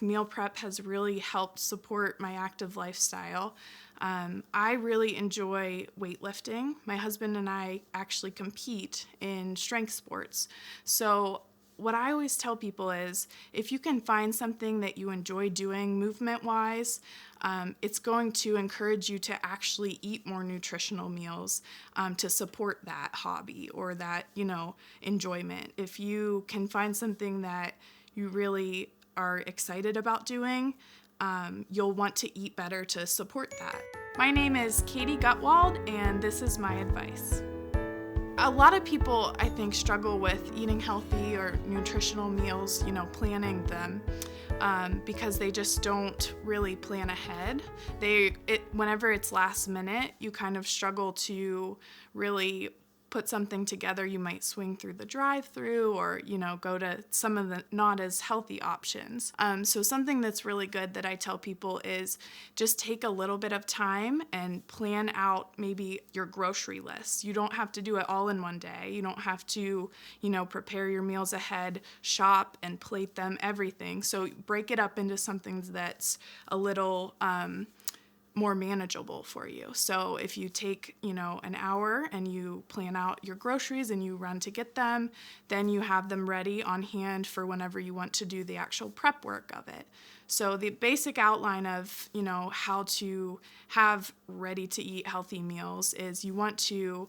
Meal prep has really helped support my active lifestyle. I really enjoy weightlifting. My husband and I actually compete in strength sports. So what I always tell people is if you can find something that you enjoy doing movement-wise, it's going to encourage you to actually eat more nutritional meals to support that hobby or that, enjoyment. If you can find something that you really are excited about doing, you'll want to eat better to support that. My name is Katie Gutwald, and this is my advice. A lot of people, I think, struggle with eating healthy or nutritional meals, planning them, because they just don't really plan ahead. Whenever it's last minute, you kind of struggle to really put something together. You might swing through the drive-through or, go to some of the not as healthy options. So something that's really good that I tell people is just take a little bit of time and plan out maybe your grocery list. You don't have to do it all in one day. You don't have to, prepare your meals ahead, shop and plate them, everything. So break it up into something that's a little more manageable for you. So if you take, an hour and you plan out your groceries and you run to get them, then you have them ready on hand for whenever you want to do the actual prep work of it. So the basic outline of, how to have ready to eat healthy meals is you want to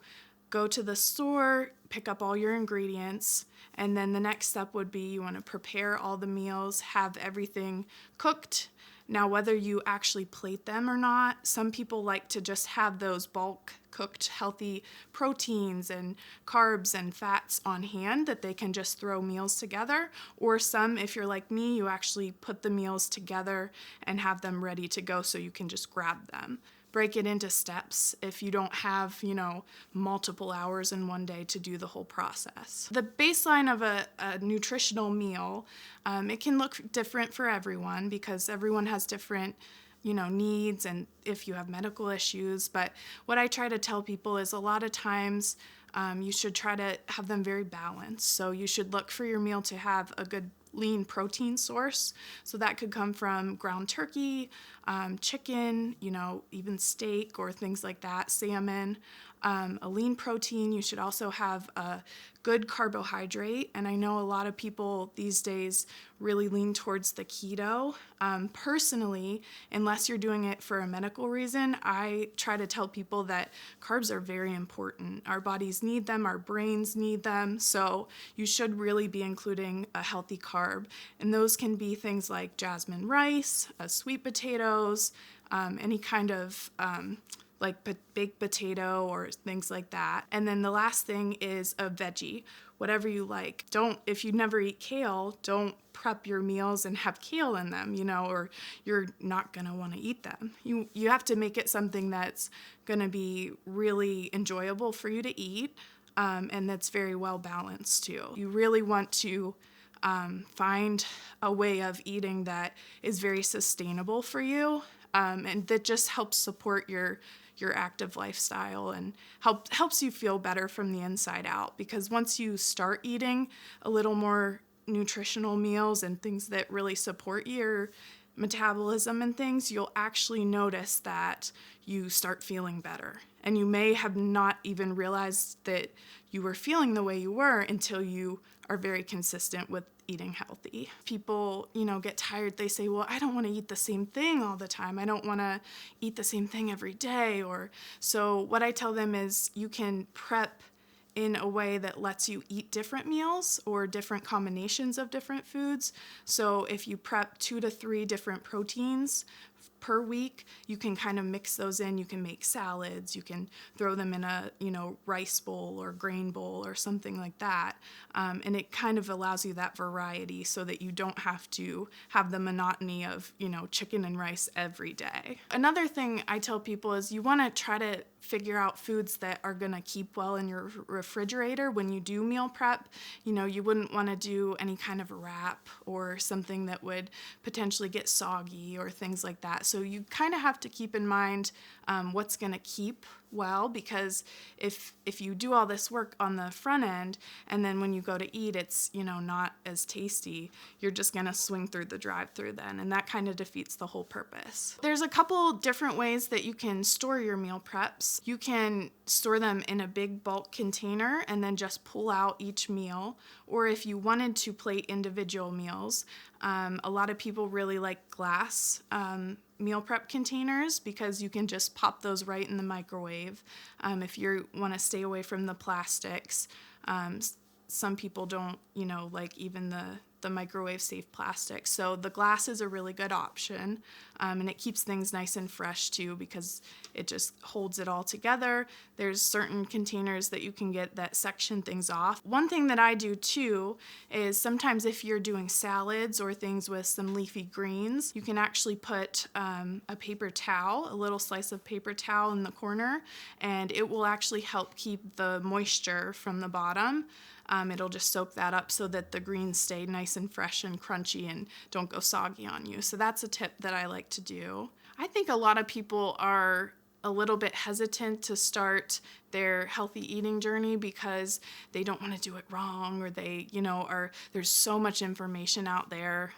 go to the store, pick up all your ingredients, and then the next step would be you want to prepare all the meals, have everything cooked. Now, whether you actually plate them or not, some people like to just have those bulk cooked healthy proteins and carbs and fats on hand that they can just throw meals together. Or some, if you're like me, you actually put the meals together and have them ready to go so you can just grab them. Break it into steps if you don't have, multiple hours in one day to do the whole process. The baseline of a nutritional meal, it can look different for everyone because everyone has different needs and if you have medical issues. But what I try to tell people is a lot of times you should try to have them very balanced. So you should look for your meal to have a good lean protein source. So that could come from ground turkey, chicken, even steak or things like that, salmon. A lean protein, you should also have a good carbohydrate. And I know a lot of people these days really lean towards the keto. Personally, unless you're doing it for a medical reason, I try to tell people that carbs are very important. Our bodies need them, our brains need them, so you should really be including a healthy carb. And those can be things like jasmine rice, sweet potatoes, any kind of like baked potato or things like that. And then the last thing is a veggie, whatever you like. If you never eat kale, don't prep your meals and have kale in them, or you're not gonna wanna eat them. You have to make it something that's gonna be really enjoyable for you to eat, and that's very well balanced too. You really want to find a way of eating that is very sustainable for you, and that just helps support your active lifestyle and helps you feel better from the inside out. Because once you start eating a little more nutritional meals and things that really support your metabolism and things, you'll actually notice that you start feeling better. And you may have not even realized that you were feeling the way you were until you are very consistent with eating healthy. People, get tired. They say, well, I don't want to eat the same thing all the time. I don't want to eat the same thing every day. So what I tell them is you can prep in a way that lets you eat different meals or different combinations of different foods. So if you prep 2 to 3 different proteins per week, you can kind of mix those in. You can make salads, you can throw them in a, rice bowl or grain bowl or something like that. And it kind of allows you that variety so that you don't have to have the monotony of, chicken and rice every day. Another thing I tell people is you want to try to figure out foods that are going to keep well in your refrigerator when you do meal prep. You wouldn't want to do any kind of wrap or something that would potentially get soggy or things like that. So you kind of have to keep in mind what's going to keep well, because if you do all this work on the front end and then when you go to eat it's, not as tasty, you're just going to swing through the drive-through then, and that kind of defeats the whole purpose. There's a couple different ways that you can store your meal preps. You can store them in a big bulk container and then just pull out each meal, or if you wanted to plate individual meals, a lot of people really like glass meal prep containers because you can just pop those right in the microwave. If you want to stay away from the plastics, some people don't, like even the microwave safe plastic. So the glass is a really good option, and it keeps things nice and fresh too because it just holds it all together. There's certain containers that you can get that section things off. One thing that I do too is sometimes if you're doing salads or things with some leafy greens, you can actually put a paper towel, a little slice of paper towel in the corner, and it will actually help keep the moisture from the bottom. It'll just soak that up so that the greens stay nice and fresh and crunchy and don't go soggy on you. So that's a tip that I like to do. I think a lot of people are a little bit hesitant to start their healthy eating journey because they don't want to do it wrong, or they, there's so much information out there.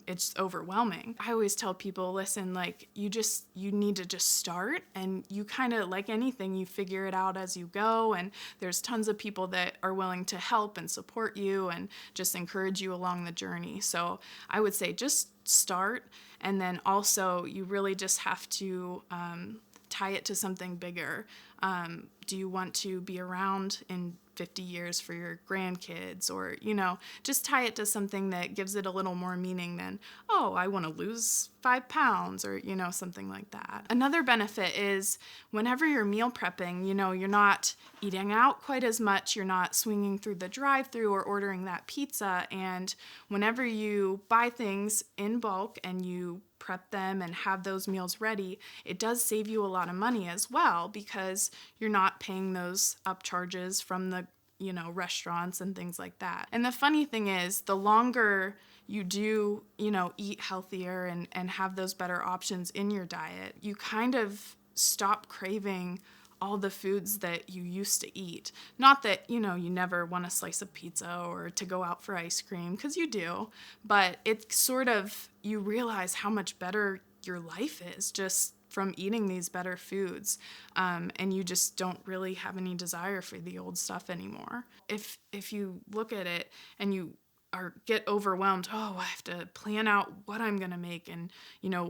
It's overwhelming. I always tell people, listen, you need to just start, and you kind of, like anything, you figure it out as you go, and there's tons of people that are willing to help and support you and just encourage you along the journey. So I would say just start, and then also you really just have to tie it to something bigger. Do you want to be around in 50 years for your grandkids, or, just tie it to something that gives it a little more meaning than, oh, I want to lose 5 pounds or, something like that. Another benefit is whenever you're meal prepping, you're not eating out quite as much. You're not swinging through the drive-through or ordering that pizza. And whenever you buy things in bulk and you prep them and have those meals ready, it does save you a lot of money as well because you're not paying those upcharges from the restaurants and things like that. And the funny thing is, the longer you do, eat healthier and have those better options in your diet, you kind of stop craving all the foods that you used to eat. Not that, you never want a slice of pizza or to go out for ice cream, because you do, but it's sort of, you realize how much better your life is just from eating these better foods, and you just don't really have any desire for the old stuff anymore. If you look at it and you get overwhelmed, oh, I have to plan out what I'm going to make and,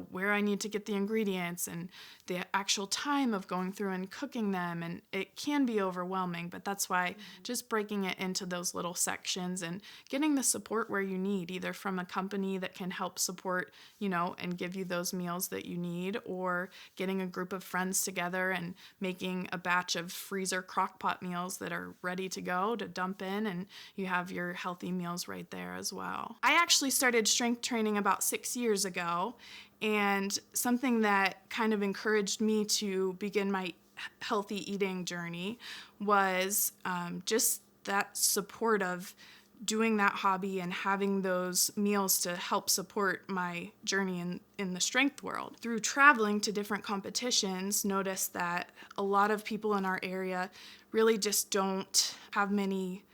where I need to get the ingredients and the actual time of going through and cooking them. And it can be overwhelming, but that's why just breaking it into those little sections and getting the support where you need, either from a company that can help support, and give you those meals that you need, or getting a group of friends together and making a batch of freezer crock pot meals that are ready to go to dump in, and you have your healthy meals right there as well. I actually started strength training about 6 years ago, and something that kind of encouraged me to begin my healthy eating journey was just that support of doing that hobby and having those meals to help support my journey in the strength world. Through traveling to different competitions, noticed that a lot of people in our area really just don't have many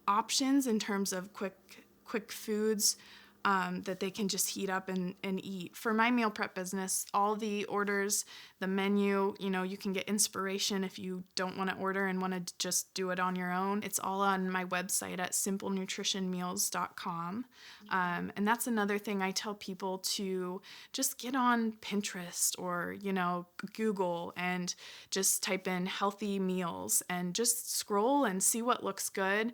options in terms of quick foods that they can just heat up and eat. For my meal prep business, all the orders, the menu, you can get inspiration if you don't want to order and want to just do it on your own. It's all on my website at simplenutritionmeals.com. And that's another thing I tell people to just get on Pinterest or, Google and just type in healthy meals and just scroll and see what looks good.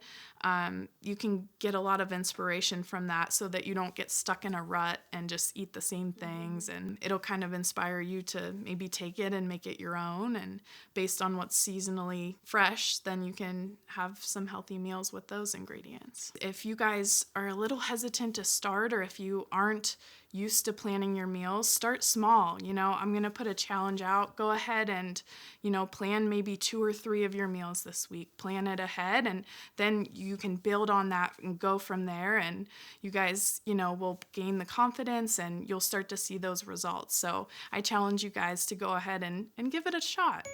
You can get a lot of inspiration from that so that you don't get stuck in a rut and just eat the same things, and it'll kind of inspire you to maybe take it and make it your own, and based on what's seasonally fresh, then you can have some healthy meals with those ingredients. If you guys are a little hesitant to start, or if you aren't used to planning your meals, start small. I'm going to put a challenge out. Go ahead and, plan maybe 2 or 3 of your meals this week. Plan it ahead, and then you can build on that and go from there. And you guys, will gain the confidence and you'll start to see those results. So I challenge you guys to go ahead and give it a shot.